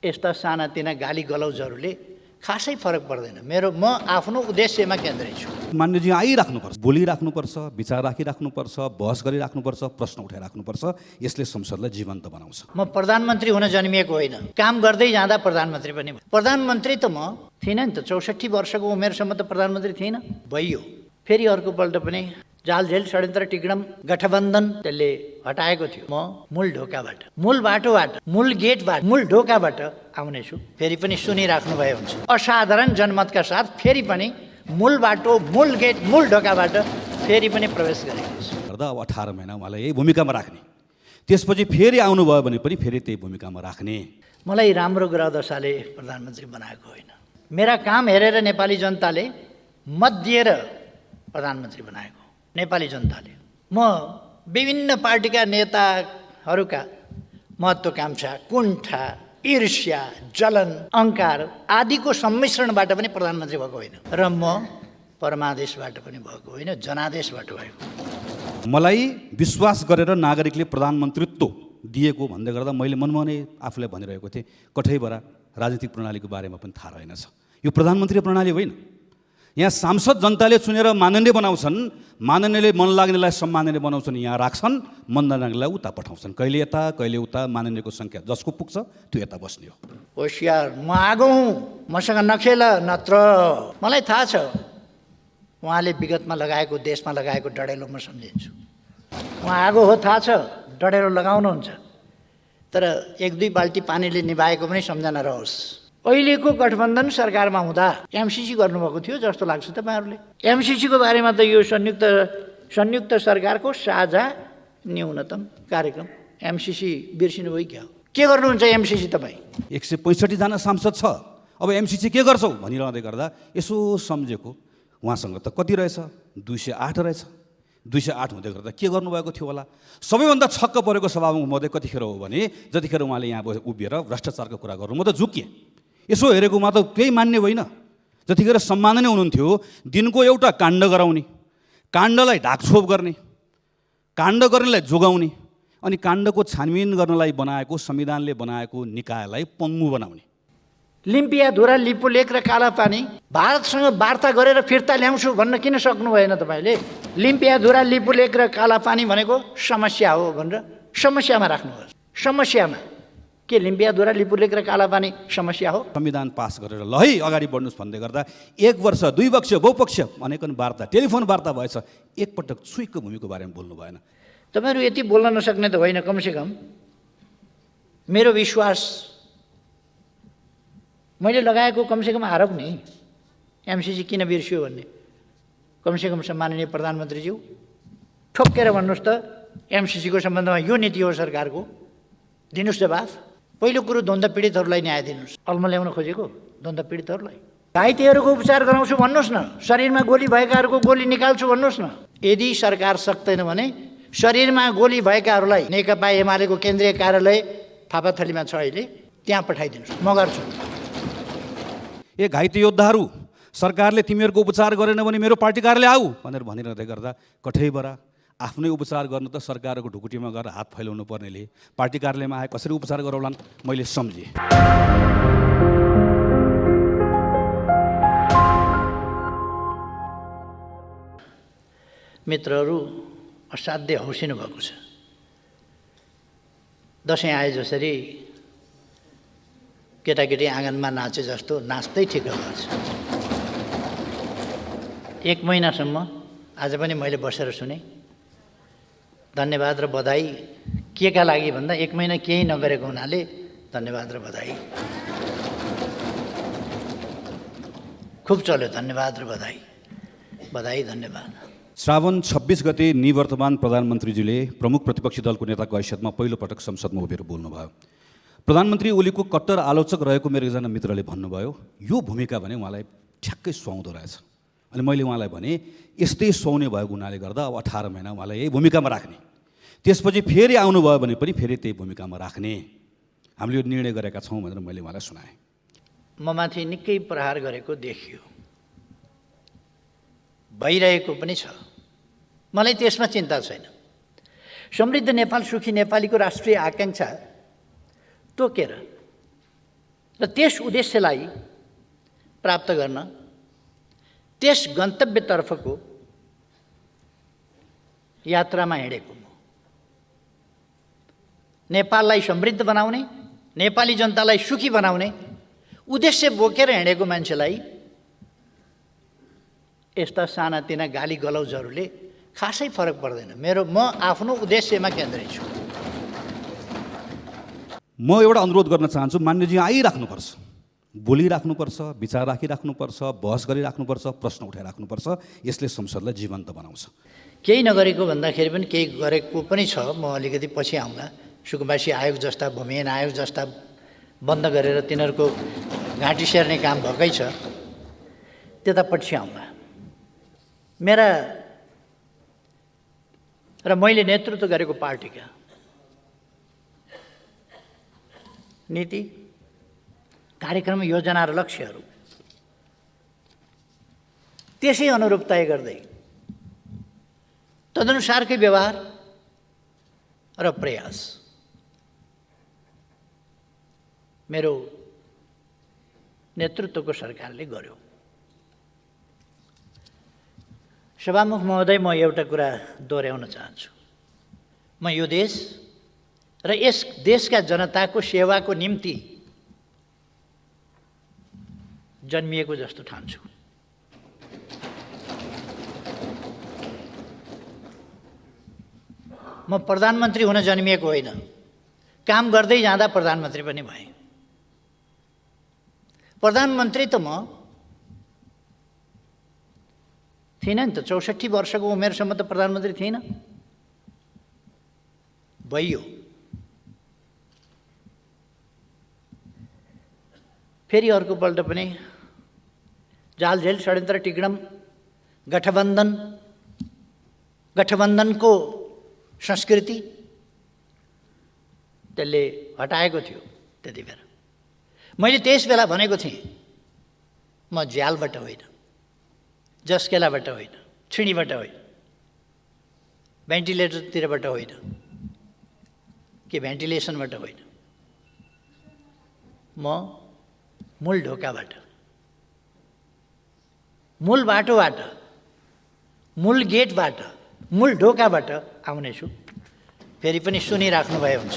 यस्ता सानातिना गाली गलौजहरूले खासै फरक पर्दैन। म आफ्नो उद्देश्यमा केन्द्रित छु। मान्यजी आइराख्नुपर्छ, बोलिराख्नुपर्छ, विचार राखिराख्नुपर्छ, बहस गरिराख्नुपर्छ, प्रश्न उठाइराख्नुपर्छ। यसले संसदलाई जीवन्त बनाउँछ। म प्रधानमन्त्री हुन जन्मिएको होइन, काम गर्दै जाँदा प्रधानमन्त्री पनि भयो। प्रधानमन्त्री त म थिइनँ नि त, 64 वर्षको उमेरसम्म त प्रधानमन्त्री थिइनँ। भइयो फेरि अर्कोपल्ट पनि जालझेल षड्यन्त्र टिग्डम गठबन्धन त्यसले हटाएको थियो। म मूल ढोकाबाट, मूल बाटोबाट, मूल गेटबाट, मूल ढोकाबाट आउनेछु। फेरि पनि सुनिराख्नु भए हुन्छ। असाधारण जनमतका साथ फेरि पनि मूल बाटो, मूल गेट, मूल ढोकाबाट फेरि पनि प्रवेश गरेको छु। गर्दा अब 18 महिना उहाँलाई यही भूमिकामा राख्ने, त्यसपछि फेरि आउनुभयो भने पनि फेरि त्यही भूमिकामा राख्ने। मलाई राम्रो ग्रह दशाले प्रधानमन्त्री बनाएको होइन, मेरा काम हेरेर नेपाली जनताले मत दिएर प्रधानमन्त्री बनाएको नेपाली जनताले। म विभिन्न पार्टीका नेताहरूका महत्त्वाकांक्षा, कुण्ठा, ईर्ष्या, जलन, अहङ्कार आदिको सम्मिश्रणबाट पनि प्रधानमन्त्री भएको होइन र म परमादेशबाट पनि भएको होइन, जनादेशबाट भएको। मलाई विश्वास गरेर नागरिकले प्रधानमन्त्रीत्व दिएको भन्दै गर्दा मैले मनमा नै आफूलाई भनिरहेको थिएँ, कठैबरा राजनीतिक प्रणालीको बारेमा पनि थाहा रहेनछ। यो प्रधानमन्त्री प्रणाली होइन। यहाँ सांसद जनताले चुनेर माननीय बनाउँछन्, माननीयले मन लाग्नेलाई सम्माननीय बनाउँछन्, यहाँ राख्छन्, मन नलाग्नेलाई उता पठाउँछन्। कहिले यता कहिले उता। माननीयको सङ्ख्या जसको पुग्छ त्यो यता बस्ने हो। होसियार, म आगो हुँ, मसँग नखेल नत्र। मलाई थाहा छ उहाँले विगतमा लगाएको, देशमा लगाएको डढेलो म सम्झिन्छु। उहाँ आगो हो, थाहा छ डढेलो लगाउनुहुन्छ, तर 1-2 बाल्टी पानीले निभाएको पनि सम्झना रहोस्। अहिलेको गठबन्धन सरकारमा हुँदा एमसिसी गर्नुभएको थियो जस्तो लाग्छ तपाईँहरूले। एमसिसीको बारेमा त यो संयुक्त सरकारको साझा न्यूनतम कार्यक्रम एमसिसी बिर्सिनुभयो क्या? के गर्नुहुन्छ एमसिसी तपाईँ? 165 जना सांसद छ, अब एमसिसी के गर्छौ भनिरहँदै गर्दा यसो सम्झेको, उहाँसँग त कति रहेछ? 208 रहेछ। 208 हुँदै गर्दा के गर्नुभएको थियो होला? सबैभन्दा छक्क परेको सभामुख महोदय कतिखेर हो भने जतिखेर उहाँले यहाँ उभिएर भ्रष्टाचारको कुरा गर्नु, म त झुकिएँ। यसो हेरेकोमा त केही मान्ने होइन। जतिखेर सम्माननीय हुनुहुन्थ्यो, दिनको एउटा काण्ड गराउने, काण्डलाई ढाकछोप गर्ने, काण्ड गर्नेलाई जोगाउने, अनि काण्डको छानबिन गर्नलाई बनाएको, संविधानले बनाएको निकायलाई पङ्गु बनाउने। लिम्पियाधुरा, लिपुलेक र कालापानी भारतसँग वार्ता गरेर फिर्ता ल्याउँछु भन्न किन सक्नु भएन तपाईँले? लिम्पियाधुरा, लिपुलेक र कालापानी भनेको समस्या हो भनेर समस्यामा राख्नुहोस्। समस्यामा के लिम्पियाधुरा, लिपुलेक र कालापानी समस्या हो? संविधान पास गरेर ल है अगाडि बढ्नुहोस् भन्दै गर्दा 1 वर्ष 2 पक्ष बहुपक्ष अनेकन वार्ता, टेलिफोन वार्ता भएछ, एकपटक छुइको भूमिको बारेमा बोल्नु भएन। तपाईँहरू यति बोल्न नसक्ने त होइन, कमसेकम मेरो विश्वास मैले लगाएको कमसेकम आरोप नि एमसिसी किन बिर्सियो भन्ने, कमसेकम सम्माननीय प्रधानमन्त्रीज्यू ठोक्केर भन्नुहोस् त, एमसिसीको सम्बन्धमा यो नीति हो सरकारको, दिनुहोस् जवाफ। पहिलो कुरो द्वन्द्व पीडितहरूलाई न्याय दिनुहोस्। अल्म ल्याउन खोजेको द्वन्द्व पीडितहरूलाई। घाइतेहरूको उपचार गराउँछु भन्नुहोस् न, शरीरमा गोली भएकाहरूको गोली निकाल्छु भन्नुहोस् न। यदि सरकार सक्दैन भने शरीरमा गोली भएकाहरूलाई नेकपा एमालेको केन्द्रीय कार्यालय थापाथलीमा छ अहिले, त्यहाँ पठाइदिनुहोस्, म गर्छु। ए घाइते योद्धाहरू, सरकारले तिमीहरूको उपचार गरेन भने मेरो पार्टी कार्यालय आऊ भनेर भनिरहँदै गर्दा कठैबरा आफ्नै उपचार गर्नु त सरकारको ढुकुटीमा गएर हात फैलाउनु पर्नेले पार्टी कार्यालयमा आए कसरी उपचार गराउलान् मैले सम्झेँ। मित्रहरू असाध्य हौसिनु भएको छ। दसैँ आए जसरी केटाकेटी आँगनमा नाचे जस्तो नाच्दै ठिक भएछ। 1 महिनासम्म आज पनि मैले बसेर सुने। धन्यवाद र बधाई के का लागि भन्दा 1 महिना केही नगरेको हुनाले धन्यवाद र बधाई खुब चल्यो। धन्यवाद र बधाई, बधाई धन्यवाद। श्रावण 26 गते निवर्तमान प्रधानमन्त्रीजीले प्रमुख प्रतिपक्षी दलको नेताको हैसियतमा पहिलो पटक संसदमा उभिएर बोल्नुभयो। प्रधानमन्त्री ओलीको कट्टर आलोचक रहेको मेरो एकजना मित्रले भन्नुभयो यो भूमिका भने उहाँलाई ठ्याक्कै सुहाउँदो रहेछ। अनि मैले उहाँलाई भने यस्तै सुहाउने भएको हुनाले गर्दा अब 18 महिना उहाँलाई यही भूमिकामा राख्ने, त्यसपछि फेरि आउनुभयो भने पनि फेरि त्यही भूमिकामा राख्ने हामीले यो निर्णय गरेका छौँ भनेर मैले उहाँलाई सुनाएँ। म माथि निकै प्रहार गरेको देखियो, भइरहेको पनि छ। मलाई त्यसमा चिन्ता छैन। समृद्ध नेपाल, सुखी नेपालीको राष्ट्रिय आकाङ्क्षा तोकेर र त्यस उद्देश्यलाई प्राप्त गर्न त्यस गन्तव्यतर्फको यात्रामा हिँडेको म। नेपाललाई समृद्ध बनाउने, नेपाली जनतालाई सुखी बनाउने उद्देश्य बोकेर हिँडेको मान्छेलाई यस्ता सानातिना गाली गलौजहरूले खासै फरक पर्दैन। म आफ्नो उद्देश्यमा केन्द्रित छु। म एउटा अनुरोध गर्न चाहन्छु, मान्यजी आइराख्नुपर्छ, बोलिराख्नुपर्छ, विचार राखिराख्नुपर्छ, बहस गरिराख्नुपर्छ, प्रश्न उठाइराख्नुपर्छ। यसले संसदलाई जीवन्त बनाउँछ। केही नगरेको भन्दाखेरि पनि केही गरेको पनि छ। म अलिकति पछि आउँला। सुकुम्बासी आयोग जस्ता, भूमिहीन आयोग जस्ता बन्द गरेर तिनीहरूको घाँटी सेर्ने काम भएकै छ, त्यता पछि आउँला। मैले नेतृत्व गरेको पार्टीका नीति, कार्यक्रम, योजना र लक्ष्यहरू त्यसै अनुरूप तय गर्दै तदनुसारकै व्यवहार र प्रयास मेरो नेतृत्वको सरकारले गर्यो। सभामुख महोदय, म एउटा कुरा दोहोऱ्याउन चाहन्छु। म यो देश र यस देशका जनताको सेवाको निम्ति जन्मिएको जस्तो ठान्छु। म प्रधानमन्त्री हुन जन्मिएको होइन, काम गर्दै जाँदा प्रधानमन्त्री पनि भएँ। प्रधानमन्त्री त म थिइनँ नि त। 64 वर्षको उमेरसम्म त प्रधानमन्त्री थिइनँ। भइयो। फेरि अर्कोपल्ट पनि जालझेल षड्यन्त्र टिग्डम गठबन्धनको संस्कृति त्यसले हटाएको थियो। त्यति बेला मैले त्यस बेला भनेको थिएँ, म ज्यालबाट होइन, जस्केलाबाट होइन, छिँडीबाट होइन, भेन्टिलेटरतिरबाट होइन, कि भेन्टिलेसनबाट होइन, म मूल ढोकाबाट, मूल बाटोबाट, मूल गेटबाट, मूल ढोकाबाट आउनेछु। फेरि पनि सुनिराख्नु भए हुन्छ।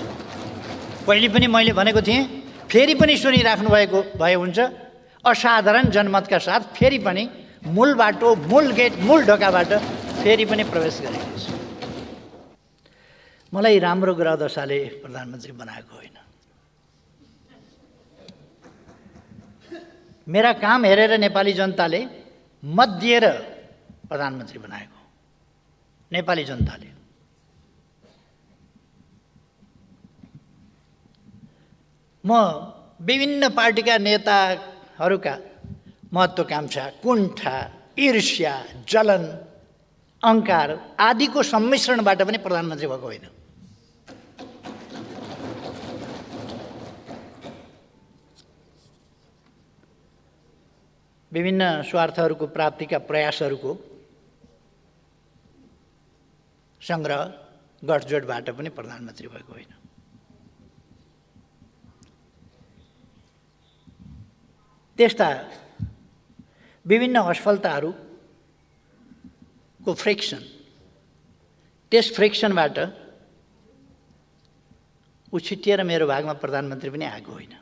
पहिले पनि मैले भनेको थिएँ, फेरि पनि सुनिराख्नु भए हुन्छ। असाधारण जनमतका साथ फेरि पनि मूल बाटो, मूल गेट, मूल ढोकाबाट फेरि पनि प्रवेश गरेको छु। मलाई राम्रो ग्रह दशाले प्रधानमन्त्री बनाएको होइन। मेरा काम हेरेर नेपाली जनताले मत दिएर प्रधानमन्त्री बनाएको। नेपाली जनताले म विभिन्न पार्टीका नेताहरूका महत्त्वाकांक्षा, कुण्ठा, ईर्ष्या, जलन, अहङ्कार आदिको सम्मिश्रणबाट पनि प्रधानमन्त्री भएको होइन। विभिन्न स्वार्थहरूको प्राप्तिका प्रयासहरूको सङ्ग्रह, गठजोडबाट पनि प्रधानमन्त्री भएको होइन। त्यस्ता विभिन्न असफलताहरूको फ्रिक्सन, त्यस फ्रिक्सनबाट उछिटिएर मेरो भागमा प्रधानमन्त्री पनि आएको होइन।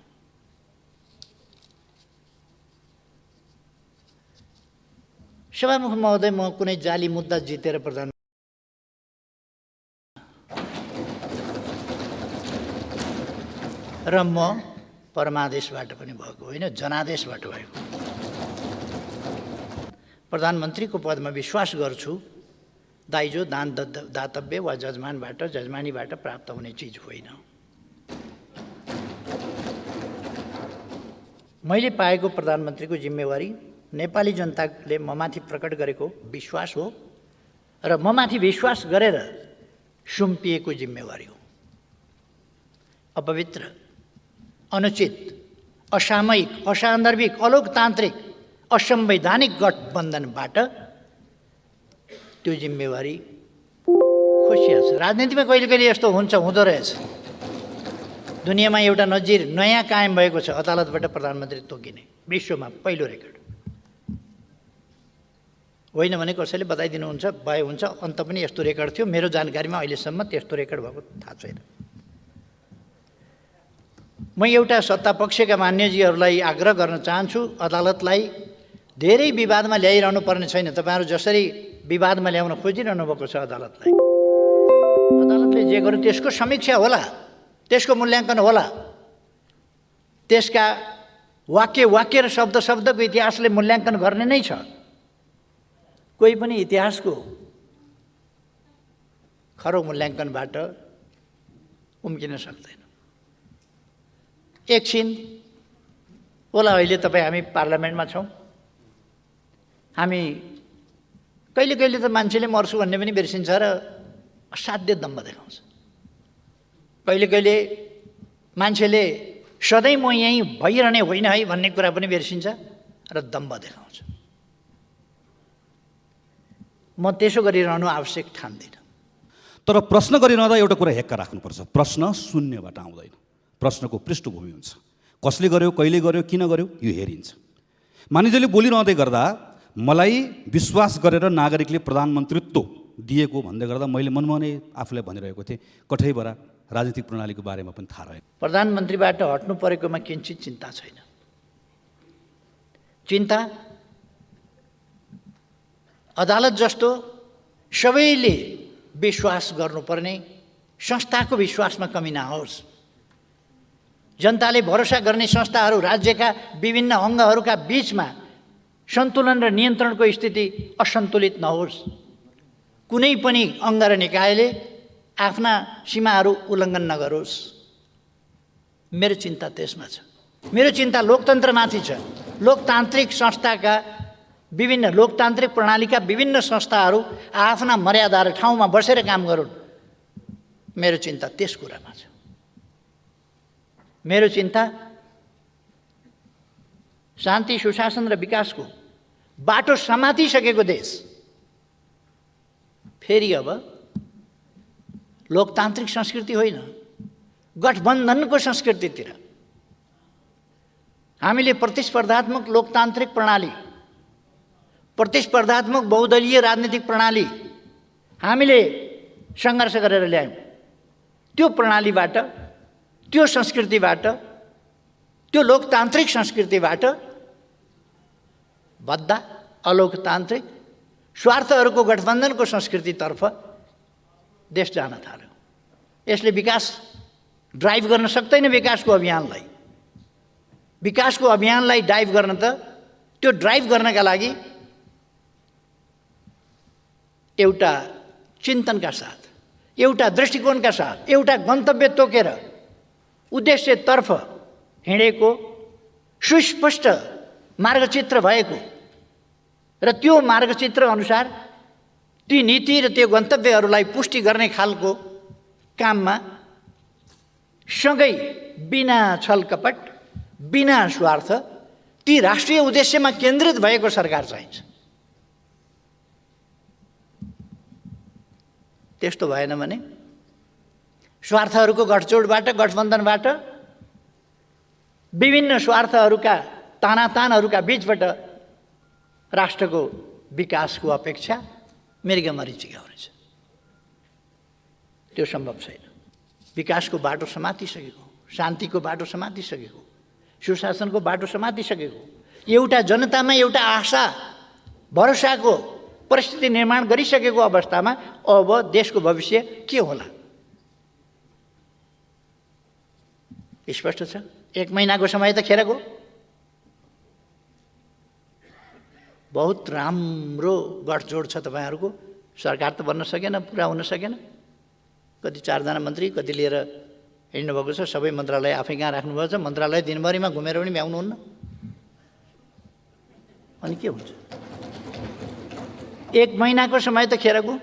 सभामुख महोदय, म कुनै जाली मुद्दा जितेर प्रधान र म परमादेशबाट पनि भएको होइन, जनादेशबाट भएको। प्रधानमन्त्रीको पदमा विश्वास गर्छु, दाइजो, दान, दातव्य वा जजमानबाट, जजमानीबाट प्राप्त हुने चिज होइन। मैले पाएको प्रधानमन्त्रीको जिम्मेवारी नेपाली जनताले ममाथि प्रकट गरेको विश्वास हो र ममाथि विश्वास गरेर सुम्पिएको जिम्मेवारी हो। अपवित्र, अनुचित, असामयिक, असान्दर्भिक, अलोकतान्त्रिक, असंवैधानिक गठबन्धनबाट त्यो जिम्मेवारी खोसिया छ। राजनीतिमा कहिले कहिले यस्तो हुन्छ, हुँदो रहेछ। दुनियाँमा एउटा नजिर नयाँ कायम भएको छ, अदालतबाट प्रधानमन्त्री तोकिने, विश्वमा पहिलो रेकर्ड। होइन भने कसैले बताइदिनुहुन्छ, भए हुन्छ, अन्त पनि यस्तो रेकर्ड थियो। मेरो जानकारीमा अहिलेसम्म त्यस्तो रेकर्ड भएको थाहा छैन। म एउटा सत्तापक्षका मान्यजीहरूलाई आग्रह गर्न चाहन्छु, अदालतलाई धेरै विवादमा ल्याइरहनु पर्ने छैन। तपाईँहरू जसरी विवादमा ल्याउन खोजिरहनु भएको छ अदालतलाई, अदालतले जे गर्यो त्यसको समीक्षा होला, त्यसको मूल्याङ्कन होला, त्यसका वाक्य र शब्दको इतिहासले मूल्याङ्कन गर्ने नै छ। कोही पनि इतिहासको खरो मूल्याङ्कनबाट उम्किन सक्दैन। एकछिन होला, अहिले तपाईँ हामी पार्लियामेन्टमा छौँ, हामी कहिले कहिले त मान्छेले मर्छु भन्ने पनि बिर्सिन्छ र असाध्य दम्भ देखाउँछ। कहिले कहिले मान्छेले सधैँ म यहीँ भइरहने होइन है भन्ने कुरा पनि बिर्सिन्छ र दम्भ देखाउँछ। म त्यसो गरिरहनु आवश्यक ठान्दिनँ। तर प्रश्न गरिरहँदा एउटा कुरा हेक्का राख्नुपर्छ, प्रश्न शून्यबाट आउँदैन, प्रश्नको पृष्ठभूमि हुन्छ। कसले गर्यो, कहिले गर्यो, किन गर्यो, यो हेरिन्छ। मानिसले बोलिरहँदै गर्दा मलाई विश्वास गरेर नागरिकले प्रधानमन्त्रीत्व दिएको भन्दै गर्दा मैले मनमा नै आफूलाई भनिरहेको थिएँ, कठैबरा राजनीतिक प्रणालीको बारेमा पनि थाहा रहेन। प्रधानमन्त्रीबाट हट्नु परेकोमा किञ्चित चिन्ता छैन। चिन्ता अदालत जस्तो सबैले विश्वास गर्नुपर्ने संस्थाको विश्वासमा कमी नहोस्। जनताले भरोसा गर्ने संस्थाहरू राज्यका विभिन्न अङ्गहरूका बीचमा सन्तुलन र नियन्त्रणको स्थिति असन्तुलित नहोस्। कुनै पनि अङ्ग र निकायले आफ्ना सीमाहरू उल्लङ्घन नगरोस्। मेरो चिन्ता त्यसमा छ। मेरो चिन्ता लोकतन्त्रमाथि छ। लोकतान्त्रिक संस्थाका विभिन्न लोकतान्त्रिक प्रणालीका विभिन्न संस्थाहरू आफ्ना मर्यादा र ठाउँमा बसेर काम गरून्। मेरो चिन्ता त्यस कुरामा छ। मेरो चिन्ता शान्ति, सुशासन र विकासको बाटो समातिसकेको देश फेरि अब लोकतान्त्रिक संस्कृति होइन, गठबन्धनको संस्कृतितिर हामीले प्रतिस्पर्धात्मक लोकतान्त्रिक प्रणाली, प्रतिस्पर्धात्मक बहुदलीय राजनीतिक प्रणाली हामीले सङ्घर्ष गरेर ल्यायौँ। त्यो प्रणालीबाट, त्यो संस्कृतिबाट, त्यो लोकतान्त्रिक संस्कृतिबाट बद्दा अलोकतान्त्रिक स्वार्थहरूको गठबन्धनको संस्कृतितर्फ देश जान थाल्यो। यसले विकास ड्राइभ गर्न सक्दैन। विकासको अभियानलाई ड्राइभ गर्न त, त्यो ड्राइभ गर्नका लागि एउटा चिन्तनका साथ, एउटा दृष्टिकोणका साथ, एउटा गन्तव्य तोकेर उद्देश्यतर्फ हिँडेको सुस्पष्ट मार्गचित्र भएको र त्यो मार्गचित्र अनुसार ती नीति र त्यो गन्तव्यहरूलाई पुष्टि गर्ने खालको काममा सँगै बिना छलकपट, बिना स्वार्थ ती राष्ट्रिय उद्देश्यमा केन्द्रित भएको सरकार चाहिन्छ। त्यस्तो भएन भने स्वार्थहरूको गठजोडबाट, गठबन्धनबाट, विभिन्न स्वार्थहरूका तानातानहरूका बीचबाट राष्ट्रको विकासको अपेक्षा मृगमरीचिका हुनेछ। त्यो सम्भव छैन। विकासको बाटो समातिसकेको, शान्तिको बाटो समातिसकेको, सुशासनको बाटो समातिसकेको, एउटा जनतामा एउटा आशा भरोसाको परिस्थिति निर्माण गरिसकेको अवस्थामा अब देशको भविष्य के होला? स्पष्ट छ। 1 महिनाको समय त खेर गयो। बहुत राम्रो गठजोड छ तपाईँहरूको। सरकार त बन्न सकेन, पुरा हुन सकेन। कति 4 जना मन्त्री कति लिएर हिँड्नुभएको छ। सबै मन्त्रालय आफै कहाँ राख्नुभएको छ। मन्त्रालय दिनभरिमा घुमेर पनि भ्याउनुहुन्न। अनि के हुन्छ? 1 महिनाको समय त खेर गयो।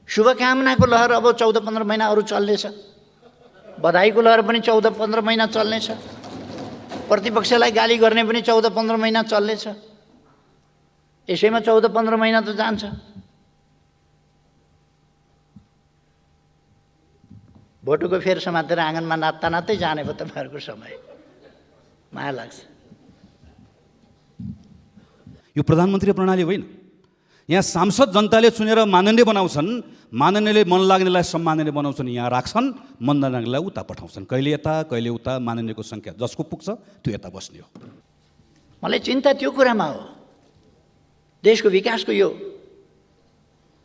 शुभकामनाको लहर अब 14-15 महिना अरू चल्नेछ। बधाईको लहर पनि 14-15 महिना चल्नेछ। प्रतिपक्षलाई गाली गर्ने पनि 14-15 महिना चल्नेछ। यसैमा 14-15 महिना त जान्छ। भोटोको फेर समातेर आँगनमा नाच्दा नाच्दै जाने भयो तपाईँहरूको समय। माया लाग्छ। यो प्रधानमन्त्री प्रणाली होइन। यहाँ सांसद जनताले चुनेर माननीय बनाउँछन्, माननीयले मन लाग्नेलाई सम्माननीय बनाउँछन्, यहाँ राख्छन्, मन नलाग्नेलाई उता पठाउँछन्, कहिले यता कहिले उता। माननीयको सङ्ख्या जसको पुग्छ त्यो यता बस्ने हो। मलाई चिन्ता त्यो कुरामा हो। देशको विकासको यो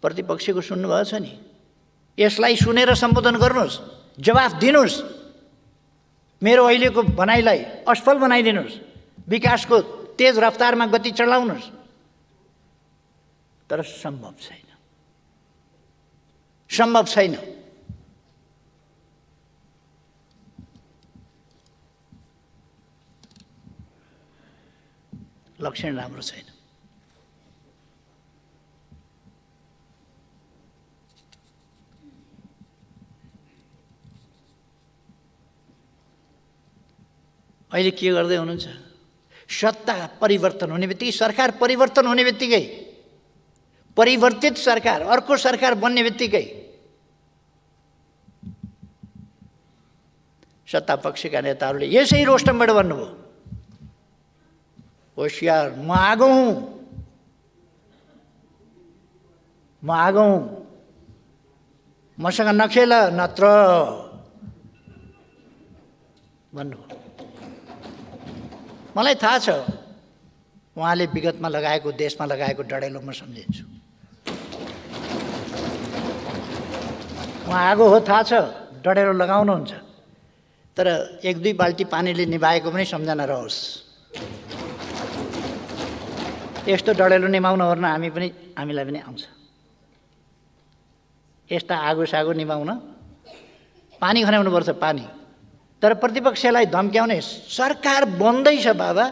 प्रतिपक्षको सुन्नुभएको छ नि, यसलाई सुनेर सम्बोधन गर्नुहोस्, जवाफ दिनुहोस्, मेरो अहिलेको भनाइलाई असफल बनाइदिनुहोस्, विकासको तेज रफ्तारमा गति चढाउनुहोस्। तर सम्भव छैन, सम्भव छैन। लक्षण राम्रो छैन। अहिले के गर्दै हुनुहुन्छ? सत्ता परिवर्तन हुने बित्तिकै, सरकार परिवर्तन हुने बित्तिकै, परिवर्तित सरकार, अर्को सरकार बन्ने बित्तिकै सत्ता पक्षका नेताहरूले यसै रोस्टमबाट भन्नुभयो, होशियार, म आगो हुँ, म आगो हुँ, मसँग नखेल नत्र भन्नुभयो। मलाई थाहा छ उहाँले विगतमा लगाएको, देशमा लगाएको डढेलो म सम्झिन्छु। उहाँ आगो हो, थाहा छ, डढेलो लगाउनुहुन्छ, तर एक दुई बाल्टी पानीले निभाएको पनि सम्झना रहोस्। यस्तो डढेलो निभाउन ओर्न हामीलाई पनि आउँछ। यस्ता आगो सागो निभाउन पानी खनाउनुपर्छ, पानी। तर प्रतिपक्षलाई धम्क्याउने, सरकार बन्दैछ बाबा,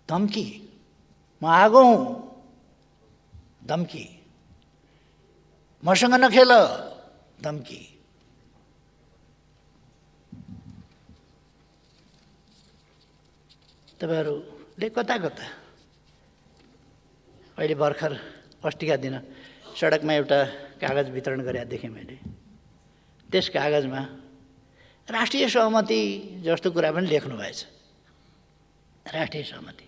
धम्की, म आगो हुँ, धम्की, मसँग नखेल, धम्की। तपाईँहरूले कता कता अहिले भर्खर अस्तिका दिन सडकमा एउटा कागज वितरण गरेका देखेँ मैले। त्यस कागजमा राष्ट्रिय सहमति जस्तो कुरा पनि लेख्नु भएछ। राष्ट्रिय सहमति,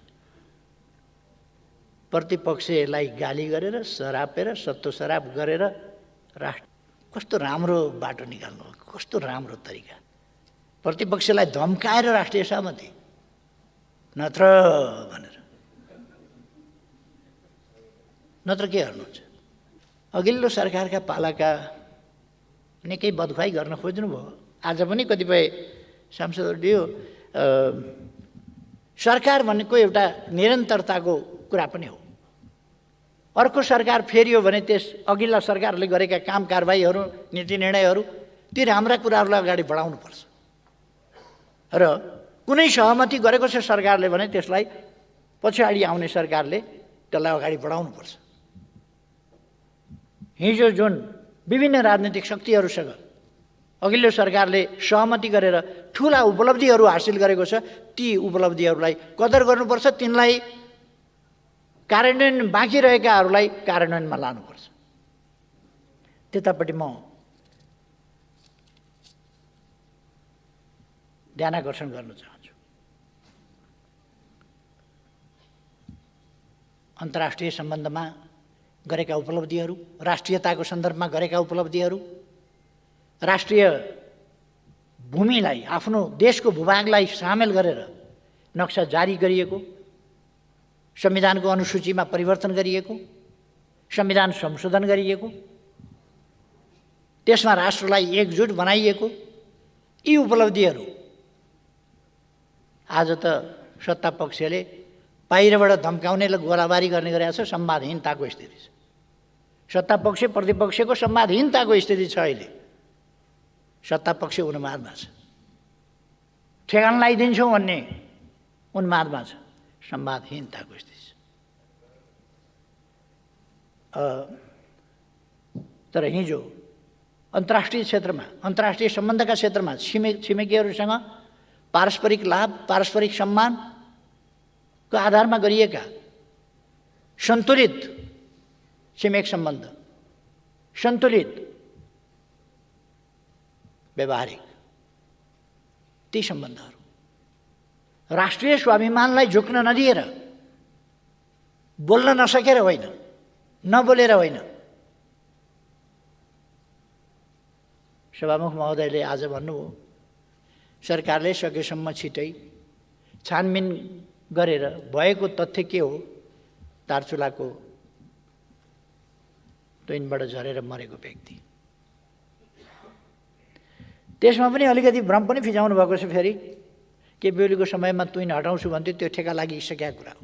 प्रतिपक्षलाई गाली गरेर, सरापेर, सत्तो सराप गरेर कस्तो राम्रो बाटो निकाल्नु, कस्तो राम्रो तरिका। प्रतिपक्षलाई धम्काएर राष्ट्रिय सहमति नत्र भनेर, नत्र के गर्नुहुन्छ? अघिल्लो सरकारका पालाका निकै बदखुवाई गर्न खोज्नुभयो। आज पनि कतिपय सांसदहरूले यो सरकार भनेको एउटा निरन्तरताको कुरा पनि हो। अर्को सरकार फेरियो भने त्यस अघिल्ला सरकारले गरेका काम कारबाहीहरू, नीति निर्णयहरू, ती राम्रा कुराहरूलाई अगाडि बढाउनुपर्छ। र कुनै सहमति गरेको छ सरकारले भने त्यसलाई पछाडि आउने सरकारले त्यसलाई अगाडि बढाउनुपर्छ। हिजो जुन विभिन्न राजनीतिक शक्तिहरूसँग अघिल्लो सरकारले सहमति गरेर ठुला उपलब्धिहरू हासिल गरेको छ, ती उपलब्धिहरूलाई कदर गर्नुपर्छ, तिनलाई कार्यान्वयन बाँकी रहेकाहरूलाई कार्यान्वयनमा लानुपर्छ। त्यतापट्टि म ध्यानाकर्षण गर्न चाहन्छु। अन्तर्राष्ट्रिय सम्बन्धमा गरेका उपलब्धिहरू, राष्ट्रियताको सन्दर्भमा गरेका उपलब्धिहरू, राष्ट्रिय भूमिलाई, आफ्नो देशको भूभागलाई सामेल गरेर नक्सा जारी गरिएको, संविधानको अनुसूचीमा परिवर्तन गरिएको, संविधान संशोधन गरिएको, त्यसमा राष्ट्रलाई एकजुट बनाइएको, यी उपलब्धिहरू आज त सत्ता पक्षले बाहिरबाट धम्काउने र गोलाबारी गर्ने गरेको छ। संवादहीनताको स्थिति छ। सत्ता पक्ष प्रतिपक्षको संवादहीनताको स्थिति छ। अहिले सत्ता पक्ष उन्मादमा छ, ठेगान लगाइदिन्छौँ भन्ने उन्मादमा छ, संवादहीनताको स्थिति छ। तर हिजो अन्तर्राष्ट्रिय क्षेत्रमा, अन्तर्राष्ट्रिय सम्बन्धका क्षेत्रमा छिमेकीहरूसँग पारस्परिक लाभ, पारस्परिक सम्मानको आधारमा गरिएका सन्तुलित छिमेक सम्बन्ध, सन्तुलित व्यवहारिक ती सम्बन्धहरू राष्ट्रिय स्वाभिमानलाई झुक्न नदिएर, बोल्न नसकेर होइन, नबोलेर होइन। सभामुख महोदयले आज भन्नुभयो सरकारले सकेसम्म छिटै छानबिन गरेर भएको तथ्य के हो, दार्चुलाको ट्रेनबाट झरेर मरेको व्यक्ति, त्यसमा पनि अलिकति भ्रम पनि फिजाउनु भएको छ। फेरि केपी ओलीको समयमा तुइन हटाउँछु भन्थ्यो, त्यो ठेका लागिसकेको कुरा हो।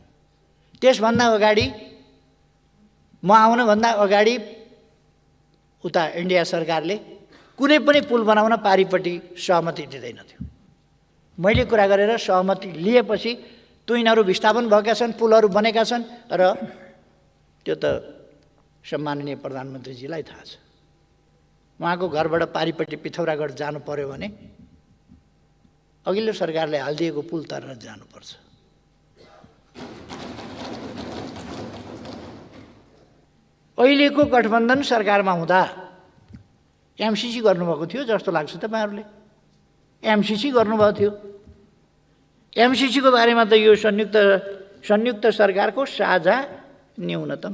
त्यसभन्दा अगाडि, म आउनुभन्दा अगाडि उता इन्डिया सरकारले कुनै पनि पुल बनाउन पारिपट्टि सहमति दिँदैनथ्यो। मैले कुरा गरेर सहमति लिएपछि तुइनहरू विस्थापन भएका छन्, पुलहरू बनेका छन् र त्यो त सम्माननीय प्रधानमन्त्रीजीलाई थाहा छ। उहाँको घरबाट पारिपट्टि पिथौरागढ जानु पर्यो भने अघिल्लो सरकारले हालिदिएको पुल तरेर जानुपर्छ। अहिलेको गठबन्धन सरकारमा हुँदा एमसिसी गर्नुभएको थियो जस्तो लाग्छ तपाईँहरूले। एमसिसी गर्नुभएको थियो। एमसिसीको बारेमा त यो संयुक्त सरकारको साझा न्यूनतम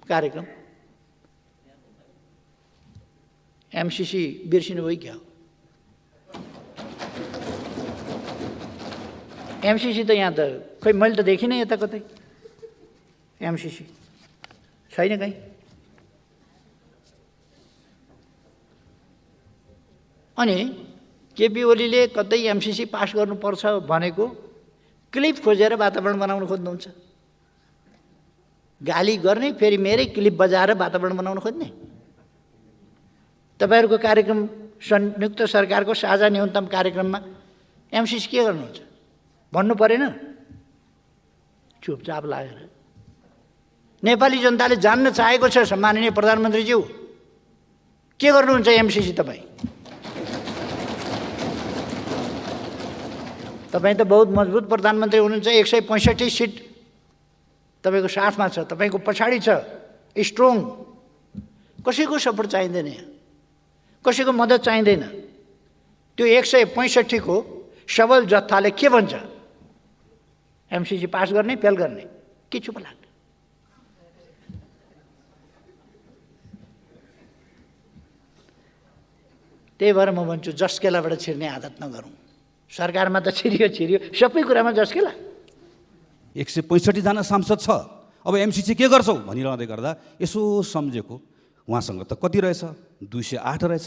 कार्यक्रम, एमसिसी बिर्सिनुभयो क्या हो? एमसिसी त यहाँ त खोइ मैले त देखिनँ यता कतै। एमसिसी छैन कहीँ। अनि केपी ओलीले कतै एमसिसी पास गर्नुपर्छ भनेको क्लिप खोजेर वातावरण बनाउन खोज्नुहुन्छ। गाली गर्ने, फेरि मेरै क्लिप बजाएर वातावरण बनाउन खोज्ने। तपाईँहरूको कार्यक्रम संयुक्त सरकारको साझा न्यूनतम कार्यक्रममा एमसिसी के गर्नुहुन्छ भन्नु परेन? चुपचाप लागेर नेपाली जनताले जान्न चाहेको छ सम्माननीय प्रधानमन्त्रीज्यू के गर्नुहुन्छ एमसिसी तपाईँ? तपाईँ त बहुत मजबुत प्रधानमन्त्री हुनुहुन्छ। 165 सिट तपाईँको साथमा छ, तपाईँको पछाडि छ, स्ट्रङ। कसैको सपोर्ट चाहिँदैन, कसैको मद्दत चाहिँदैन। त्यो 165 को सबल जत्थाले के भन्छ? एमसिसी पास गर्ने, फेल गर्ने, के चुप लाग्ने? त्यही भएर म भन्छु जस्केलाबाट छिर्ने आदत नगरौँ। सरकारमा त छिरियो, सबै कुरामा जस्केला। 165 जना सांसद छ, अब एमसिसी के गर्छौ भनिरहँदै गर्दा यसो सम्झेको उहाँसँग त कति रहेछ? 208 रहेछ।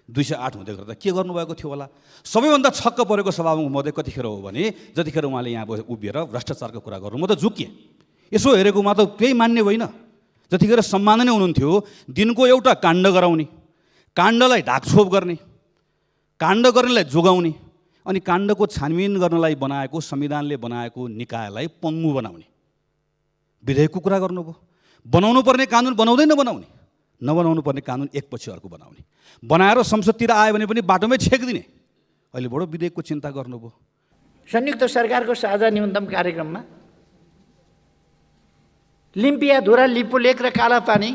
208 हुँदै गर्दा के गर्नुभएको थियो होला? सबैभन्दा छक्क परेको सभामुख महोदय कतिखेर हो भने जतिखेर उहाँले यहाँ उभिएर भ्रष्टाचारको कुरा गर्नु, म त झुकिएँ। यसो हेरेकोमा त केही मान्ने होइन। जतिखेर सम्माननीय हुनुहुन्थ्यो, दिनको एउटा काण्ड गराउने, काण्डलाई ढाकछोप गर्ने, काण्ड गर्नेलाई जोगाउने, अनि काण्डको छानबिन गर्नलाई बनाएको संविधानले बनाएको निकायलाई पङ्गु बनाउने, विधेयकको कुरा गर्नुभयो। बनाउनु पर्ने कानुन बनाउँदै नबनाउने, नबनाउनु पर्ने कानुन एकपछि अर्को बनाउने, बनाएर संसदतिर आयो भने पनि बाटोमै छेकिदिने। अहिले बडो विधेयकको चिन्ता गर्नुभयो। संयुक्त सरकारको साझा न्यूनतम कार्यक्रममा लिम्पियाधुरा, लिपुलेक र कालापानी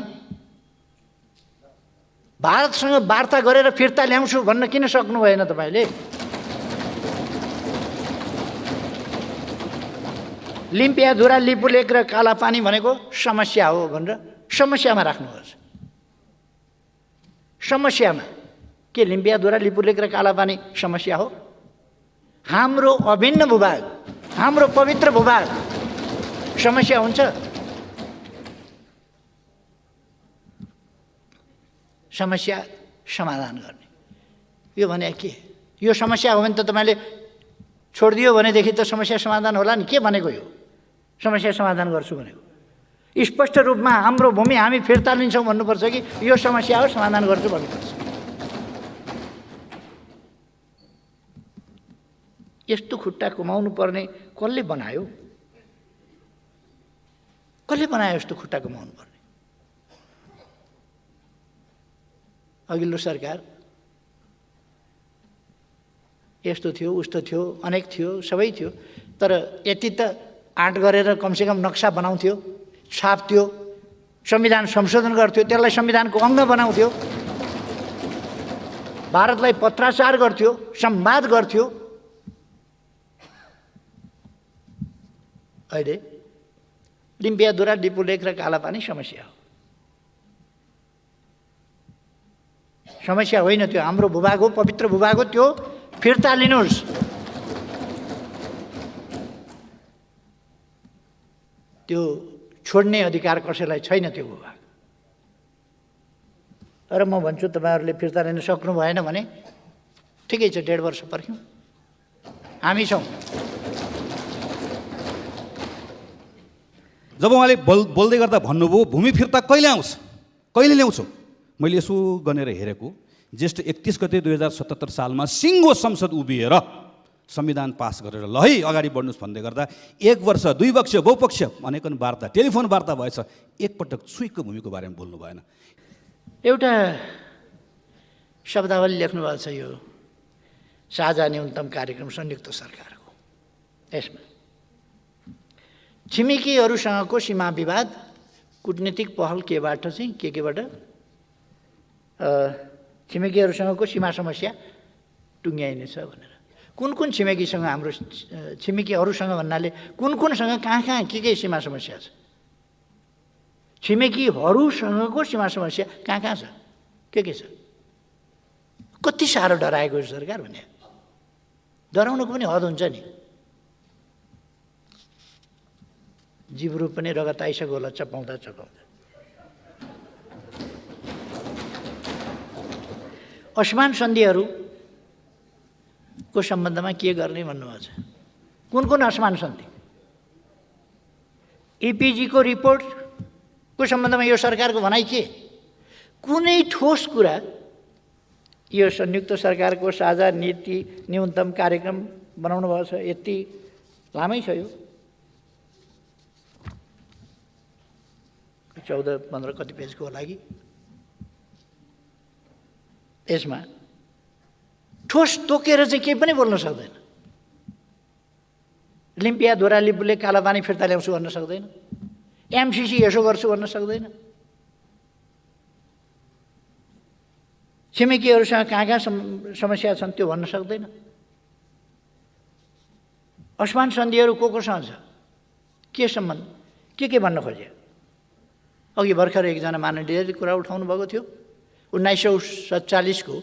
भारतसँग वार्ता गरेर फिर्ता ल्याउँछु भन्न किन सक्नु भएन तपाईँले? लिम्पियाधुरा, लिपुलेक र कालापानी भनेको समस्या हो भनेर समस्यामा राख्नुहोस्। समस्यामा के लिम्पियाधुरा, लिपुलेक र कालापानी समस्या हो? हाम्रो अभिन्न भूभाग, हाम्रो पवित्र भूभाग समस्या हुन्छ? समस्या समाधान गर्ने, यो भने के? यो समस्या हो भने त तपाईँले छोडिदियो भनेदेखि त समस्या समाधान होला नि। के भनेको यो समस्या समाधान गर्छु भनेको? स्पष्ट रूपमा हाम्रो भूमि हामी फिर्ता लिन्छौँ भन्नुपर्छ कि यो समस्या हो समाधान गर्छु भन्नुपर्छ? यस्तो खुट्टा कमाउनु पर्ने कसले बनायो? कसले बनायो यस्तो खुट्टा कमाउनु पर्ने? अघिल्लो सरकार यस्तो थियो, उस्तो थियो, अनेक थियो, सबै थियो। तर यति त आँट गरेर कमसेकम नक्सा बनाउँथ्यो, छाप्थ्यो, संविधान संशोधन गर्थ्यो, त्यसलाई संविधानको अङ्ग बनाउँथ्यो। भारतलाई पत्राचार गर्थ्यो, संवाद गर्थ्यो। अहिले लिम्पियाधुरा, लिपुलेख र कालापानी समस्या हो। समस्या होइन, त्यो हाम्रो भूभाग हो, पवित्र भूभाग हो। त्यो फिर्ता लिनुहोस्। त्यो छोड्ने अधिकार कसैलाई छैन त्यो भूभाग। र म भन्छु तपाईँहरूले फिर्ता लिन सक्नु भएन भने ठिकै छ, 1.5 वर्ष पर्ख्यौँ, हामी छौँ। जब उहाँले बोल्दै गर्दा भन्नुभयो भूमि फिर्ता कहिले आउँछ, कहिले ल्याउँछौ, मैले यसो गनेर हेरेको ज्येष्ठ 31 गते 2077 सालमा सिङ्गो संसद उभिएर संविधान पास गरेर ल है अगाडि बढ्नुहोस् भन्दै गर्दा 1 वर्ष 2 वर्ष बहुपक्ष अनेकन वार्ता, टेलिफोन वार्ता भएछ, एकपटक छुइको भूमिको बारेमा बोल्नु भएन। एउटा शब्दावली लेख्नु भएको छ, यो साझा न्यूनतम कार्यक्रम संयुक्त सरकारको। यसमा छिमेकीहरूसँगको सीमा विवाद कूटनीतिक पहल केबाट चाहिँ केबाट छिमेकीहरूसँगको सीमा समस्या टुङ्ग्याइनेछ भनेर। कुन कुन छिमेकीसँग, हाम्रो छिमेकीहरूसँग भन्नाले कुन कुनसँग कहाँ कहाँ के सीमा समस्या छ? छिमेकीहरूसँगको सीमा समस्या कहाँ कहाँ छ, के छ? कति साह्रो डराएको सरकार भने, डराउनुको पनि हद हुन्छ नि। जिब्रो पनि रगत आइसक्यो होला चपाउँदा चपाउँदा। असमान सन्धिहरूको सम्बन्धमा के गर्ने भन्नुभएको छ? कुन कुन असमान सन्धि? इपिजीको रिपोर्टको सम्बन्धमा यो सरकारको भनाइ के? कुनै ठोस कुरा यो संयुक्त सरकारको साझा नीति न्यूनतम कार्यक्रम बनाउनु भएको छ, यति लामै छ यो, 14-15 कति पेजको लागि। यसमा ठोस तोकेर चाहिँ केही पनि बोल्न सक्दैन। लिम्पियाधुरा, लिपुलेख, कालापानी फिर्ता ल्याउँछु भन्न सक्दैन। एमसिसी यसो गर्छु भन्न सक्दैन। छिमेकीहरूसँग कहाँ कहाँ समस्या छन् त्यो भन्न सक्दैन। असमान सन्धिहरू कोसँग छ, के सम्बन्ध, के भन्न खोजे? अघि भर्खर एकजना माननीयले कुरा उठाउनु भएको थियो, 1947 को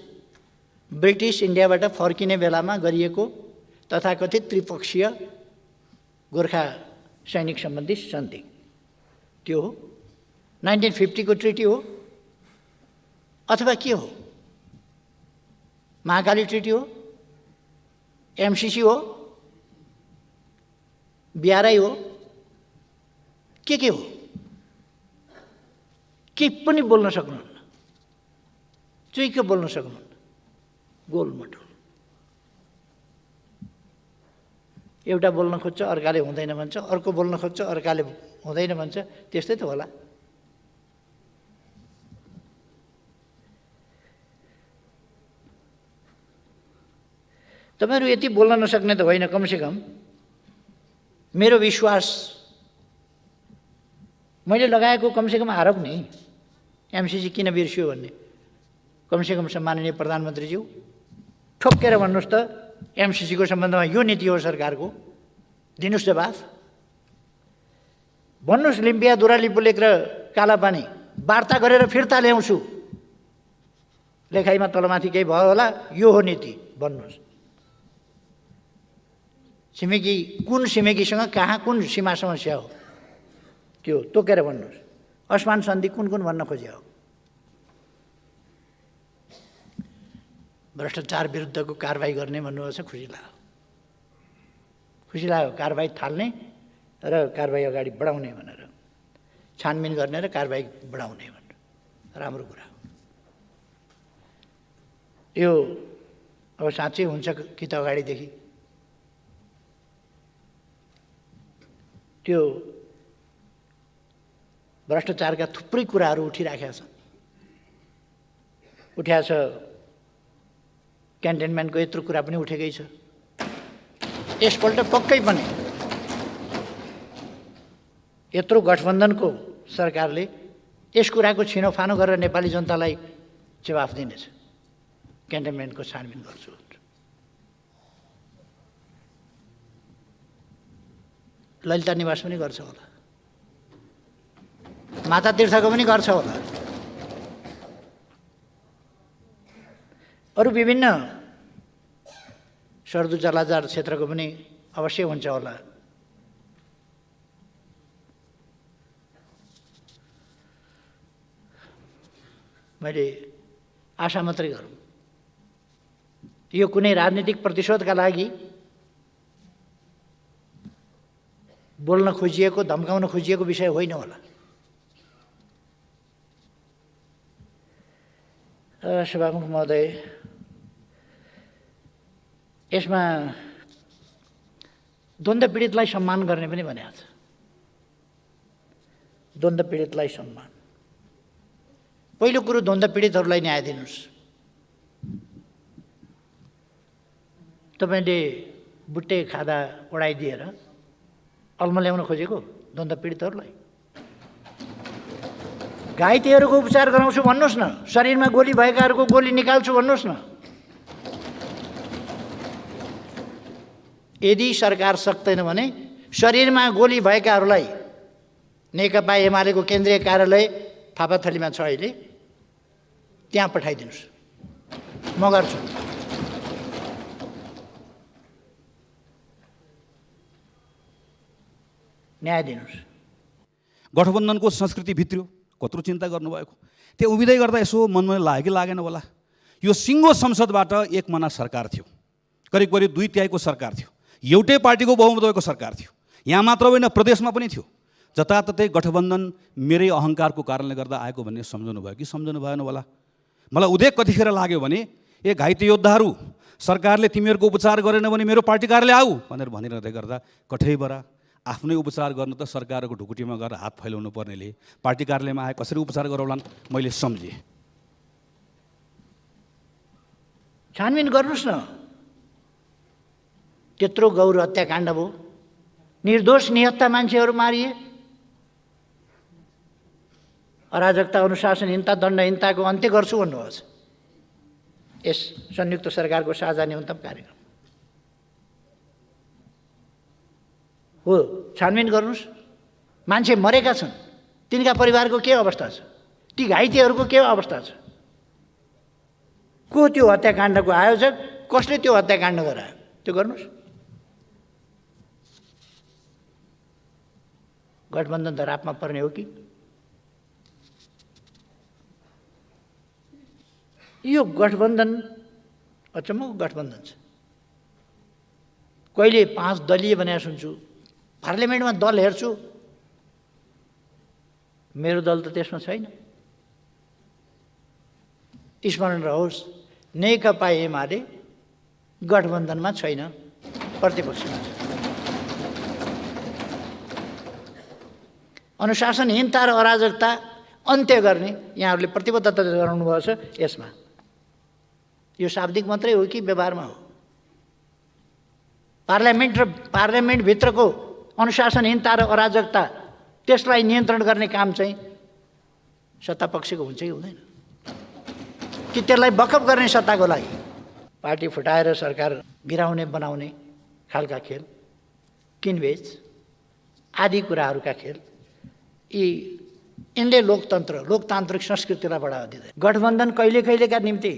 ब्रिटिस इन्डियाबाट फर्किने बेलामा गरिएको तथाकथित त्रिपक्षीय गोर्खा सैनिक सम्बन्धी सन्धि, त्यो हो। 1950 को ट्रिटी हो अथवा के हो? महाकाली ट्रिटी हो, एमसिसी हो, बिआरआई हो, के हो? केही पनि बोल्न सक्नुहुन्न, चुइक बोल्न सक्नुहुन्न, गोलमटोल। एउटा बोल्न खोज्छ अर्काले हुँदैन भन्छ, अर्को बोल्न खोज्छ अर्काले हुँदैन भन्छ, त्यस्तै त होला। तपाईहरु यति बोल्न नसक्ने त होइन, कमसेकम मेरो विश्वास, मैले लगाएको कमसेकम आरोप नि एमसिसी किन बिर्सियो भन्ने, कमसेकम सम्माननीय प्रधानमन्त्रीज्यू ठोक्केर भन्नुहोस् त, एमसिसी को सम्बन्धमा यो नीति हो सरकारको, दिनुस् जवाफ। भन्नुहोस् लिम्पियाधुरा, लिपुलेख र कालापानी वार्ता गरेर फिर्ता ल्याउँछु, लेखाइमा तलमाथि केही भयो होला, यो हो नीति भन्नुहोस्। छिमेकी कुन छिमेकीसँग कहाँ कुन सीमा समस्या हो त्यो तोकेर भन्नुहोस्। असमान सन्धि कुन कुन भन्न खोज्या हो? भ्रष्टाचार विरुद्धको कारबाही गर्ने भन्नुभएको छ, खुसी लाग्यो। खुसी लाग्यो कारबाही थाल्ने र कारबाही अगाडि बढाउने भनेर, छानबिन गर्ने र कारबाही बढाउने भनेर, राम्रो कुरा हो यो। अब साँच्चै हुन्छ कि त अगाडिदेखि त्यो भ्रष्टाचारका थुप्रै कुराहरू उठिराखेका छन्। उठ्या छ, क्यान्टनमेन्टको यत्रो कुरा पनि उठेकै छ। यसपल्ट पक्कै पनि यत्रो गठबन्धनको सरकारले यस कुराको छिनोफानो गरेर नेपाली जनतालाई जवाफ दिनेछ। क्यान्टनमेन्टको छानबिन गर्छु। ललिता निवास पनि गर्छ होला, माता तीर्थको पनि गर्छ होला, अरू विभिन्न सर्दु जलाजार क्षेत्रको पनि अवश्य हुन्छ होला। मैले आशा मात्रै गरौँ, यो कुनै राजनीतिक प्रतिशोधका लागि बोल्न खोजिएको, धम्काउन खोजिएको विषय होइन होला। सभामुख महोदय, यसमा द्वन्द्व पीडितलाई सम्मान गर्ने पनि भनेको छ। द्वन्द्व पीडितलाई सम्मान, पहिलो कुरो द्वन्द्व पीडितहरूलाई न्याय दिनुहोस्। तपाईँले बुट्टे खाँदा उडाइदिएर अल्मल्याउन खोजेको द्वन्द्व पीडितहरूलाई? घाइतेहरूको उपचार गराउँछु भन्नुहोस् न, शरीरमा गोली भएकाहरूको गोली निकाल्छु भन्नुहोस् न। यदि सरकार सक्दैन भने शरीरमा गोली भएकाहरूलाई नेकपा एमालेको केन्द्रीय कार्यालय थापाथलीमा छ अहिले, त्यहाँ पठाइदिनुहोस्, म गर्छु। न्याय दिनुहोस्। गठबन्धनको संस्कृति भित्रियो, कत्रो चिन्ता गर्नुभएको, त्यो उभिँदै गर्दा यसो मनमा लाग्यो कि लागेन होला। यो सिङ्गो संसदबाट एक मना सरकार थियो, करिब करिब 2/3 सरकार थियो, एउटै पार्टीको बहुमत भएको सरकार थियो। यहाँ मात्र होइन, प्रदेशमा पनि थियो। जताततै गठबन्धन मेरै अहङ्कारको कारणले गर्दा आएको भन्ने सम्झनु भयो कि सम्झनु भएन होला। मलाई उदेक कतिखेर लाग्यो भने ए घाइते योद्धाहरू, सरकारले तिमीहरूको उपचार गरेन भने मेरो पार्टी कार्यालय आऊ भनेर भनिरहँदै गर्दा कठैबाट आफ्नै उपचार गर्न त सरकारको ढुकुटीमा गएर हात फैलाउनु पर्नेले पार्टी कार्यालयमा आए कसरी उपचार गराउलान् मैले सम्झेँ। छानबिन गर्नुहोस् न। त्यत्रो गौर हत्याकाण्ड भयो, निर्दोष निहत्था मान्छेहरू मारिए, अराजकता, अनुशासनहीनता, दण्डहीनताको अन्त्य गर्छु भन्नुभएको छ यस संयुक्त सरकारको साझा न्यूनतम कार्यक्रम हो। छानबिन गर्नुहोस्। मान्छे मरेका छन्, तिनका परिवारको के अवस्था छ, ती घाइतेहरूको के अवस्था छ, को त्यो हत्याकाण्डको आयोजक, कसले त्यो हत्याकाण्ड गरायो, त्यो गर्नुहोस्। गठबन्धन धरापमा पर्ने हो कि? यो गठबन्धन अचम्मको गठबन्धन छ। कहिले 5 दलीय भनेर सुन्छु, पार्लियामेन्टमा दल हेर्छु, मेरो दल त त्यसमा छैन। स्मरण रहोस्, नेकपा एमाले गठबन्धनमा छैन, प्रतिपक्षमा छ। अनुशासनहीनता र अराजकता अन्त्य गर्ने यहाँहरूले प्रतिबद्धता जनाउनु भएको छ यसमा। यो शाब्दिक मात्रै हो कि व्यवहारमा हो? पार्लियामेन्ट र पार्लियामेन्टभित्रको अनुशासनहीनता र अराजकता, त्यसलाई नियन्त्रण गर्ने काम चाहिँ सत्तापक्षको हुन्छ कि हुँदैन? कि त्यसलाई बकअप गर्ने सत्ताको लागि पार्टी फुटाएर सरकार गिराउने बनाउने खालका खेल, किनबेच आदि कुराहरूका खेल, यिनले लोकतान्त्रिक संस्कृतिलाई बढावा दिँदैन। गठबन्धन कहिले कहिलेका निम्ति,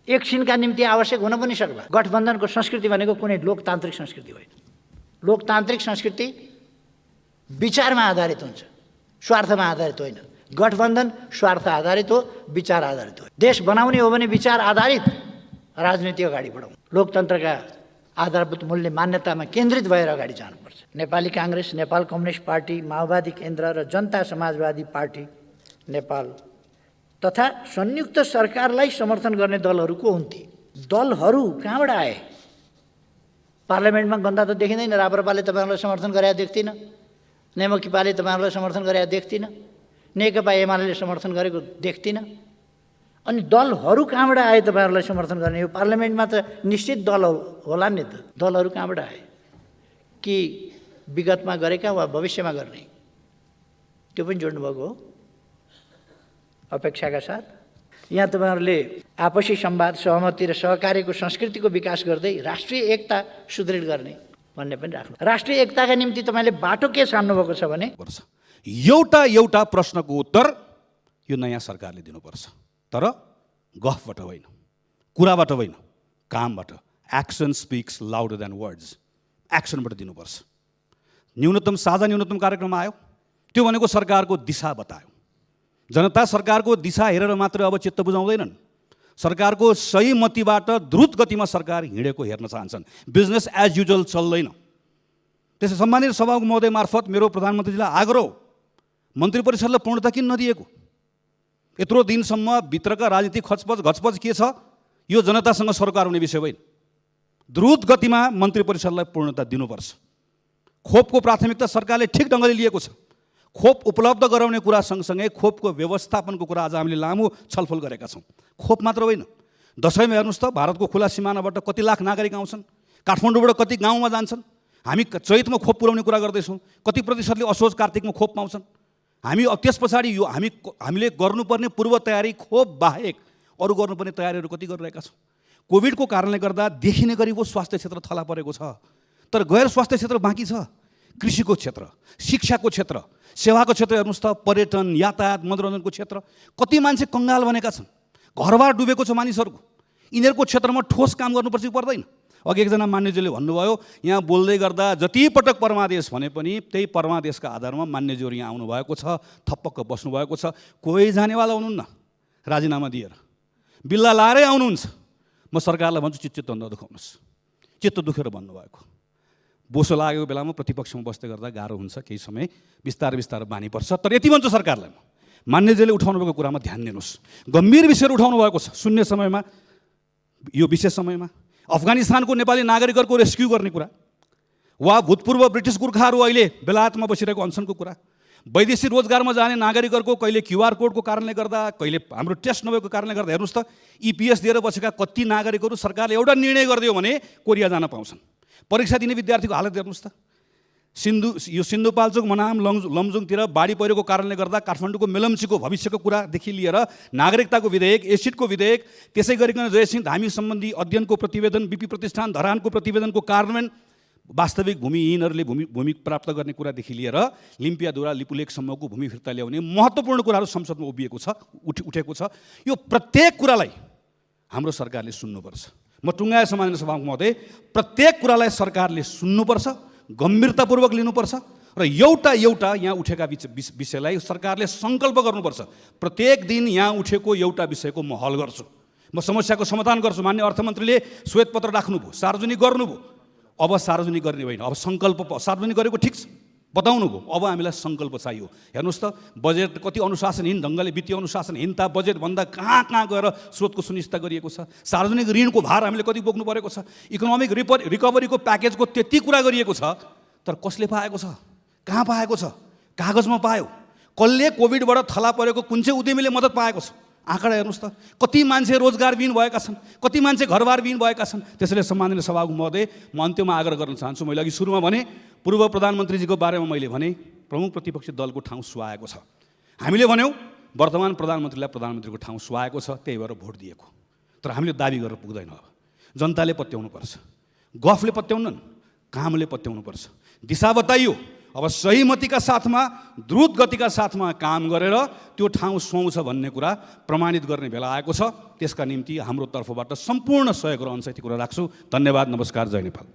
एकछिनका निम्ति आवश्यक हुन पनि सक्ला। गठबन्धनको संस्कृति भनेको कुनै लोकतान्त्रिक संस्कृति होइन। लोकतान्त्रिक संस्कृति विचारमा आधारित हुन्छ, स्वार्थमा आधारित होइन। गठबन्धन स्वार्थ आधारित हो, विचार आधारित हो। देश बनाउने हो भने विचार आधारित राजनीति अगाडि बढाउँ। लोकतन्त्रका आधारभूत मूल्य मान्यतामा केन्द्रित भएर अगाडि जानुपर्छ। नेपाली काङ्ग्रेस, नेपाल कम्युनिस्ट पार्टी, माओवादी केन्द्र र जनता समाजवादी पार्टी नेपाल तथा संयुक्त सरकारलाई समर्थन गर्ने दलहरू को हुन्? ती दलहरू कहाँबाट आए? पार्लियामेन्टमा गन्दा त देखिँदैन। राप्रपाले तपाईँहरूलाई समर्थन गरेर देख्दिनँ, नेमकिपाले तपाईँहरूलाई समर्थन गरेर देख्दिनँ, नेकपा एमाले समर्थन गरेको देख्दिनँ। अनि दलहरू कहाँबाट आए तपाईँहरूलाई समर्थन गर्ने? यो पार्लियामेन्टमा त निश्चित दल होला नि त। दलहरू कहाँबाट आए? कि विगतमा गरेका वा भविष्यमा गर्ने? त्यो पनि जोड्नुभएको हो अपेक्षाका साथ। यहाँ तपाईँहरूले आपसी संवाद, सहमति र सहकार्यको संस्कृतिको विकास गर्दै राष्ट्रिय एकता सुदृढ गर्ने भन्ने पनि राख्नु। राष्ट्रिय एकताका निम्ति तपाईँले बाटो के छान्नुभएको छ भने एउटा प्रश्नको उत्तर यो नयाँ सरकारले दिनुपर्छ, तर गफबाट होइन, कुराबाट होइन, कामबाट। Action speaks louder than words. एक्सनबाट दिनुपर्छ। साझा न्यूनतम कार्यक्रम आयो, त्यो भनेको सरकारको दिशा बतायो। जनता सरकारको दिशा हेरेर मात्र अब चित्त बुझाउँदैनन्, सरकारको सही मतिबाट द्रुत गतिमा सरकार हिँडेको हेर्न चाहन्छन्। बिजनेस एज युजुअल चल्दैन। त्यसै सम्मानित सभाको महोदय मार्फत मेरो प्रधानमन्त्रीजीलाई आग्रह, मन्त्री परिषदलाई पूर्णता किन नदिएको? यत्रो दिनसम्म भित्रका राजनीतिक घचपच के छ, यो जनतासँग सरकार हुने विषय होइन। द्रुत गतिमा मन्त्री परिषदलाई पूर्णता दिनुपर्छ। खोपको प्राथमिकता सरकारले ठिक ढङ्गले लिएको छ। खोप उपलब्ध गराउने कुरा सँगसँगै खोपको व्यवस्थापनको कुरा आज हामीले लामो छलफल गरेका छौँ। खोप मात्र होइन, दसैँमा हेर्नुहोस् त भारतको खुला सिमानाबाट कति लाख नागरिक आउँछन्, काठमाडौँबाट कति गाउँमा जान्छन्। हामी चैतमा खोप पुर्याउने कुरा गर्दैछौँ, कति प्रतिशतले असोज कार्तिकमा खोप पाउँछन्। हामी त्यस पछाडि यो हामीले गर्नुपर्ने पूर्व तयारी खोप बाहेक अरू गर्नुपर्ने तयारीहरू कति गरिरहेका छौँ। कोभिडको कारणले गर्दा देखिने गरी वो स्वास्थ्य क्षेत्र थला परेको छ, तर गैर स्वास्थ्य क्षेत्र बाँकी छ। कृषिको क्षेत्र, शिक्षाको क्षेत्र, सेवाको क्षेत्र हेर्नुहोस् त, पर्यटन, यातायात, मनोरञ्जनको क्षेत्र, कति मान्छे कङ्गाल बनेका छन्, घरबार डुबेको छ मानिसहरूको। यिनीहरूको क्षेत्रमा ठोस काम गर्नुपर्छ कि पर्दैन? अघि एकजना मान्यज्यूले भन्नुभयो, यहाँ बोल्दै गर्दा जति पटक परमादेश भने पनि त्यही परमादेशका आधारमा मान्यज्यूहरू यहाँ आउनुभएको छ, थपक्क बस्नुभएको छ। कोही जानेवाला हुनुहुन्न, राजीनामा दिएर बिल्ला लाएरै आउनुहुन्छ। म सरकारलाई भन्छु, चित्त नदुखाउनुहोस्। चित्त दुखेर भन्नुभएको, बोसो लागेको बेलामा प्रतिपक्षमा बस्दै गर्दा गाह्रो हुन्छ, केही समय बिस्तारै बानी पर्छ। तर यति भन्छु सरकारलाई, मान्यज्यूले उठाउनु भएको कुरामा ध्यान दिनुहोस्। गम्भीर विषयहरू उठाउनु भएको छ शून्य समयमा, यो विशेष समयमा। अफगानिस्तानको नेपाली नागरिकहरूको रेस्क्यु गर्ने कुरा, वा भूतपूर्व ब्रिटिस गोर्खाहरू अहिले बेलायतमा बसिरहेको अनसनको कुरा, वैदेशिक रोजगारमा जाने नागरिकहरूको कहिले क्युआर कोडको कारणले गर्दा, कहिले हाम्रो टेस्ट नभएको कारणले गर्दा हेर्नुहोस् त इपिएस दिएर बसेका कति नागरिकहरू सरकारले एउटा निर्णय गरिदियो भने कोरिया जान पाउँछन्। परीक्षा दिने विद्यार्थीको हालत हेर्नुहोस् त। सिन्धुपाल्चोक, मनाम, लमजुङतिर बाढी पहिरोको कारणले गर्दा काठमाडौँको मेलम्चीको भविष्यको कुरादेखि लिएर नागरिकताको विधेयक, एसिडको विधेयक, त्यसै गरिकन जयसिंह धामी सम्बन्धी अध्ययनको प्रतिवेदन, बिपी प्रतिष्ठान धरानको प्रतिवेदनको कार्यान्वयन, वास्तविक भूमिहीनहरूले भूमि प्राप्त गर्ने कुरादेखि लिएर लिम्पियाधुरा लिपुलेकसम्मको भूमि फिर्ता ल्याउने महत्त्वपूर्ण कुराहरू संसदमा उभिएको छ, उठेको छ। यो प्रत्येक कुरालाई हाम्रो सरकारले सुन्नुपर्छ। म टुङ्गाए समाधान सभाको महोदय, प्रत्येक कुरालाई सरकारले सुन्नुपर्छ, गम्भीरतापूर्वक लिनुपर्छ र एउटा यहाँ उठेका विषयलाई सरकारले सङ्कल्प गर्नुपर्छ। प्रत्येक दिन यहाँ उठेको एउटा विषयको म हल गर्छु, म समस्याको समाधान गर्छु। मान्य अर्थमन्त्रीले श्वेतपत्र राख्नुभयो, सार्वजनिक गर्नुभयो। अब सार्वजनिक गर्ने होइन, अब सङ्कल्प सार्वजनिक गरेको ठिक छ, बताउनु भयो। अब हामीलाई सङ्कल्प चाहियो। हेर्नुहोस् त, बजेट कति अनुशासनहीन ढङ्गले, वित्तीय अनुशासनहीनता, बजेटभन्दा कहाँ गएर स्रोतको सुनिश्चित गरिएको छ। सार्वजनिक ऋणको भार हामीले कति बोक्नु परेको छ। इकोनोमिक रिकभरीको प्याकेजको त्यति कुरा गरिएको छ, तर कसले पाएको छ, कहाँ पाएको छ, कागजमा पायो। कसले कोभिडबाट थला परेको कुन चाहिँ उद्यमीले मद्दत पाएको छ, आँकडा हेर्नुहोस् त। कति मान्छे रोजगारविहीन भएका छन्, कति मान्छे घरबारविहीन भएका छन्। त्यसैले सम्माननीय सभाको महोदय, म अन्त्यमा आग्रह गर्न चाहन्छु। मैले अघि सुरुमा भने पूर्व प्रधानमन्त्रीजीको बारेमा मैले भने प्रमुख प्रतिपक्षी दलको ठाउँ सुहाएको छ। हामीले भन्यौँ वर्तमान प्रधानमन्त्रीलाई प्रधानमन्त्रीको ठाउँ सुहाएको छ, त्यही भएर भोट दिएको। तर हामीले दाबी गरेर पुग्दैन। अब जनताले पत्याउनुपर्छ, गफले पत्याउनन्, कामले पत्याउनुपर्छ। दिशा बताइयो, अब सही मतिका साथमा, द्रुत गतिका साथमा काम गरेर त्यो ठाउँ सुहाउँछ भन्ने कुरा प्रमाणित गर्ने बेला आएको छ। त्यसका निम्ति हाम्रो तर्फबाट सम्पूर्ण सहयोग रहन्छ, यति कुरा राख्छु। धन्यवाद, नमस्कार, जय नेपाल।